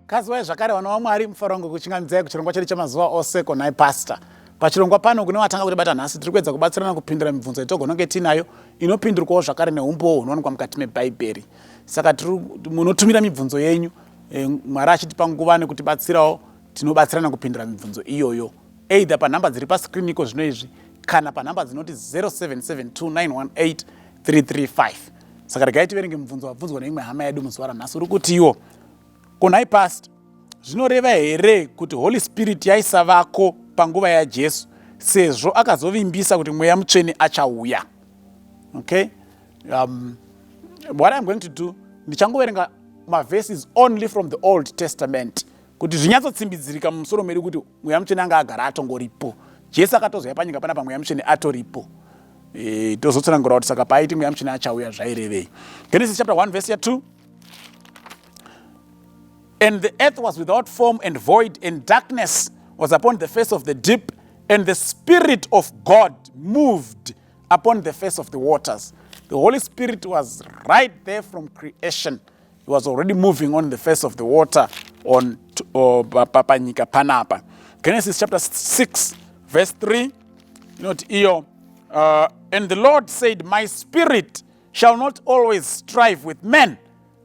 kazwai zvakare vana vaMwari mufaro wangu kuchingamidza kuchirongwa chedu chemazuva ose Nhai Pastor. Pachirongwa pano kune watanga kuti bata nhasi tiri kuedza kubatsirana kupindura mibvunzo yetogononge tinayo inopindurwawo zvakare neumbowo hunowanikwa mukati meBhaibheri. Saka munotumira mibvunzo yenyu, Mwari achitipa nguva nekutibatsirawo tinobatsirana kupindura mibvunzo iyoyo. Either panhamba dziri paskrini iko zvino izvi kana panhamba dzinoti 0772918335. Saka regai tiverenge mibvunzo wabvunzwa neimwe hama yedu muzuva ranhasi uri kuti iwo Nhai Pastor, zvinoreva here kuti Holy Spirit yaisavako panguva yaJesu sezvo akazovimbisa kuti mweya mutsvene achauya? Okay? What I'm going to do, ndichangoverenga verses only from the Old Testament kuti zvinyatsotsimbidzirika mumusoro medu kuti mweya mutsvene anga agara atongoripo. Jesu akatozouya panyika panapa mweya mutsvene atoripo. Tozotsanangura kuti saka paiti mweya mutsvene achauya zvairevei. Genesis chapter 1 verse 2. And the earth was without form and void, and darkness was upon the face of the deep, and the Spirit of God moved upon the face of the waters. The Holy Spirit was right there from creation. He was already moving on the face of the water on Papanyika Panapa. Genesis chapter 6, verse 3. And the Lord said, My spirit shall not always strive with men,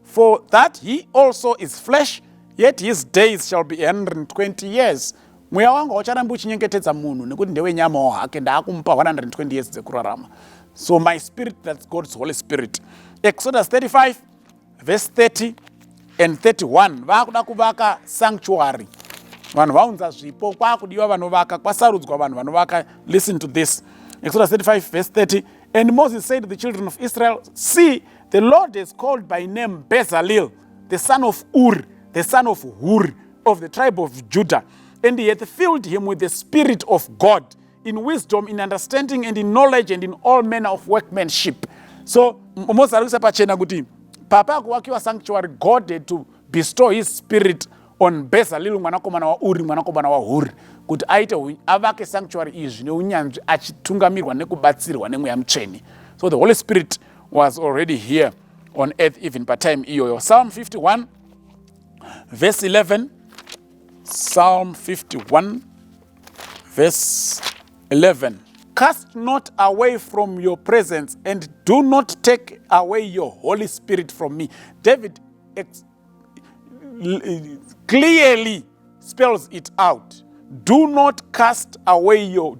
for that he also is flesh, yet his days shall be 120 years. Mweya wangu haucharambi uchinyengetedza munhu nekuti ndewe nyama hake ndakumupa 120 years dzekurarama. So my spirit, that's God's Holy Spirit. Exodus 35 verse 30 and 31. Vakuda kuvaka sanctuary. Vanhu vaunza zvipo kwakudiwa vanovaka, kwasarudzwa vanhu vanovaka. Listen to this. Exodus 35 verse 30. And Moses said to the children of Israel, See, the Lord has called by name Bezalel, the son of Ur, the son of Hur, of the tribe of Judah. And he hath filled him with the Spirit of God, in wisdom, in understanding, and in knowledge, and in all manner of workmanship. So, Moses arikisa pachena kuti, papa kuwakiwa sanctuary, God had to bestow his spirit on Bezalel, mwanakomana wa Uri, mwanakomana wa Hur, kuti aite avake sanctuary izvi neunyanzvi achitungamirwa nekubatsirwa nemweya mutsvene. So the Holy Spirit was already here on earth even by time iyoyo. Psalm 51 verse 11. Psalm 51 verse 11. Cast not away from your presence, and do not take away your Holy Spirit from me. David clearly spells it out. Do not take away your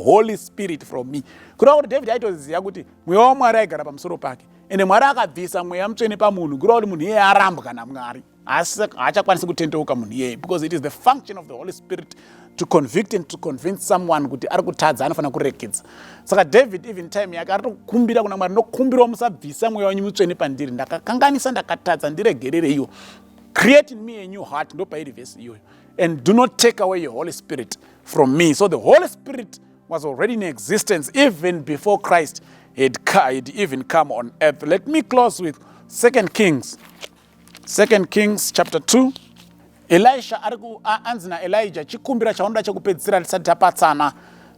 Holy Spirit from me. Kuda kuti David aitoziva kuti mweya waMwari aigara pamusoro pake, ende Mwari akabvisa mweya mutsvene pamunhu, kuda kuti munhu iyeye arambwa naMwari, haachakwanisi kutendeuka munhu iyeye, because it is the function of the Holy Spirit to convict and to convince someone kuti ari kutadza, anofanira kurekedza. Saka David even time yake arikumbira kuna Mwari, ndokumbirawo musabvisa mweya wenyu mutsvene pandiri, ndakakanganisa, ndakatadza, ndiregerere iyo. Create in me a new heart, ndo pairi verse iyoyo. And do not take away your Holy Spirit from me. So the Holy Spirit was already in existence even before Christ had even come on earth. Let me close with 2 Kings. 2 Kings chapter 2. Elisha anzina Elijah chikumbira chaonda chekupedzisira tisati tapatsana.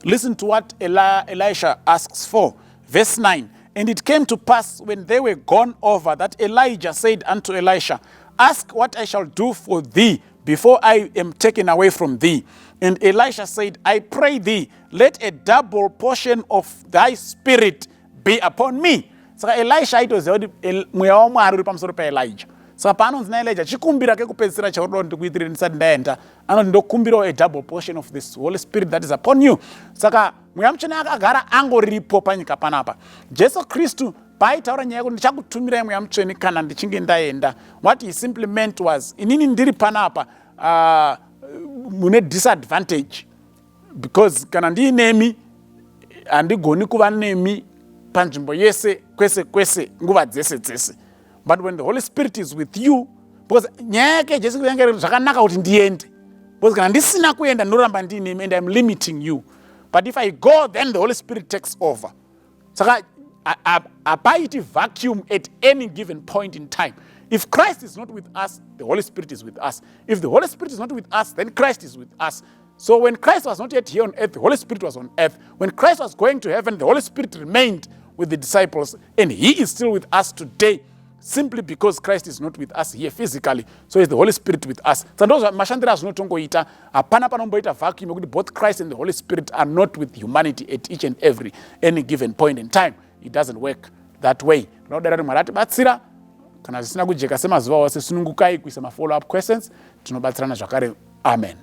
Listen to what Elisha asks for. Verse 9. And it came to pass when they were gone over that Elijah said unto Elisha, Ask what I shall do for thee before I am taken away from thee. And Elisha said, I pray thee, let a double portion of thy spirit be upon me. Saka Elisha aitoziva kuti mweya waMwari uri pamusoro paElijah. Saka paanonzi naElijah chikumbira kekupedzisira chauri ndikuitire ndisati ndaenda, anoti ndokumbirawo a double portion of this Holy Spirit that is upon you. Saka mweya mutsvene akagara angoripo panyika panapa. Jesu Kristu paaitaura nyaya yekuti ndichakutumirai mweya mutsvene kana ndichinge ndaenda, what he simply meant was, inini ndiri panapa mune disadvantage, because kana ndiinemi handigoni kuva nemi panzvimbo yese kwese kwese nguva dzese dzese. But when the Holy Spirit is with you, because nyaya yake Jesu yange zvakanaka kuti ndiende, because kana ndisina kuenda ndoramba ndiinemi and I'm limiting you. But if I go, then the Holy Spirit takes over. Saka apaiti vacuum at any given point in time. If Christ is not with us, the Holy Spirit is with us. If the Holy Spirit is not with us, then Christ is with us. So when Christ was not yet here on earth, the Holy Spirit was on earth. When Christ was going to heaven, the Holy Spirit remained with the disciples, and he is still with us today. simply because Christ is not with us here physically, so is the Holy Spirit with us. Sandoza mashandira zvinotongoita hapana panomboita vacuum yekuti both Christ and the Holy Spirit are not with humanity at each and every any given point in time. It doesn't work that way. Tinodara kuti Mwari atibatsira kana zvisina kujeka semazuva ose, sunungukai kuisa follow up questions, tinobatsirana zvakare. Amen.